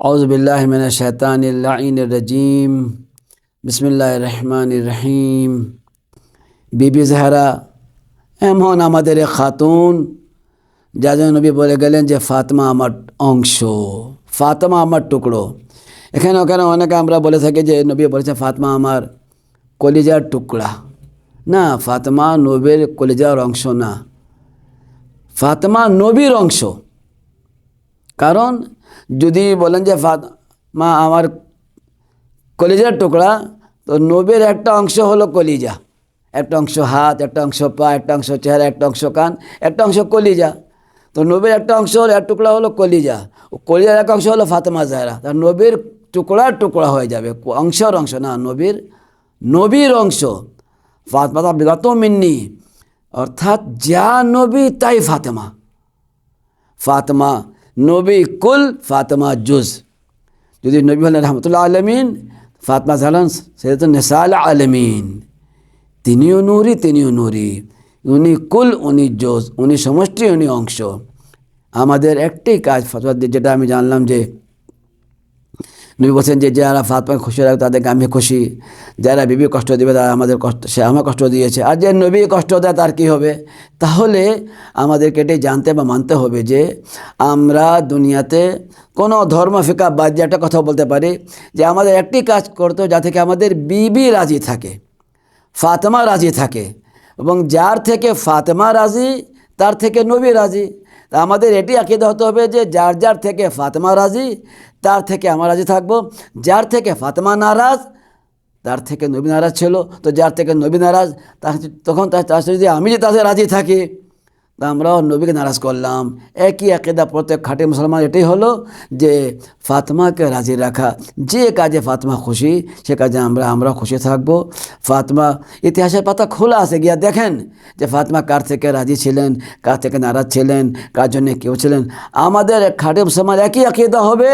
আউযুবিল্লাহি মিনাশ শাইতানির লাঈনির রাজিম। বিসমিল্লাহির রহমানির রহিম। বিবি জাহরা এমন আমাদের এক খাতুন, যার জন্য নবী বলে গেলেন যে ফাতেমা আমার অংশ, ফাতেমা আমার টুকরো। এখানে ওখানে অনেকে আমরা বলে থাকি যে নবী বলেছে ফাতেমা আমার কলিজার টুকরা। না, ফাতেমা নবীর কলিজার অংশ না, ফাতেমা নবীর অংশ। কারণ যদি বলেন যে ফাতেমা আমার কলিজার টুকরা, তো নবীর একটা অংশ হলো কলিজা, একটা অংশ হাত, একটা অংশ পা, একটা অংশ চেহারা, একটা অংশ কান, একটা অংশ কলিজা। তো নবীর একটা অংশ হলো, এক টুকরা হলো কলিজা, ও কলিজার এক অংশ হলো ফাতেমা জাহরা। তার নবীর টুকরার টুকরা হয়ে যাবে, অংশের অংশ না, নবীর অংশ। ফাতেমা বিগত মিন্নি, অর্থাৎ যা নবী তাই ফাতেমা। ফাতেমা নবী কুল, ফাতেমা জুজ। যদি নবী হলেন রহমতুল্লাহ আলমিন, ফাতেমা হলেন সৈয়দাতুন নিসাল আলমিন। তিনিও নূরি, উনি কুল, উনি জুজ, উনি সমষ্টি, উনি অংশ। আমাদের একটাই কাজ, যেটা আমি জানলাম যে নবী বলছেন যে যারা ফাতেমাকে খুশি রাখবে তাদেরকে আমি খুশি, যারা বিবি কষ্ট দেবে তারা আমাদের কষ্ট, সে আমার কষ্ট দিয়েছে। আর যে নবী কষ্ট দেয় তার কী হবে? তাহলে আমাদেরকে এটাই জানতে বা মানতে হবে যে আমরা দুনিয়াতে কোনো ধর্ম ফিকা বাদ দিয়ে একটা কথা বলতে পারি যে আমাদের একটি কাজ করতে যা থেকে আমাদের বিবি রাজি থাকে, ফাতেমা রাজি থাকে, এবং যার থেকে ফাতেমা রাজি তার থেকে নবী রাজি। তা আমাদের এটি আকীদা হতে হবে যে যার থেকে ফাতেমা রাজি তার থেকে আমরা রাজি থাকবো, যার থেকে ফাতেমা নারাজ তার থেকে নবী নারাজ ছিল, তো যার থেকে নবী নারাজ তখন তার যদি আমি যে তাদের রাজি থাকি, তা আমরাও নবীকে নারাজ করলাম। একই আকীদা প্রত্যেক খাঁটি মুসলমান এটাই হলো যে ফাতেমাকে রাজি রাখা, যে কাজে ফাতেমা খুশি সে কাজে আমরা খুশি থাকব। ফাতেমা ইতিহাসের পাতা খোলা আছে, গিয়া দেখেন যে ফাতেমা কার থেকে রাজি ছিলেন, কার থেকে নারাজ ছিলেন, কার জন্য কেউ ছিলেন। আমাদের খাঁটি মুসলমান একই আকীদা হবে,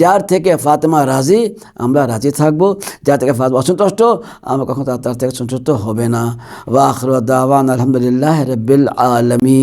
যার থেকে ফাতেমা রাজি আমরা রাজি থাকব, যার থেকে ফাতেমা অসন্তুষ্ট আমরা কখনো তার থেকে সন্তুষ্ট হবে না। ওয়া আখিরু দাওয়ানা আলহামদুলিল্লাহি রাব্বিল আলামিন।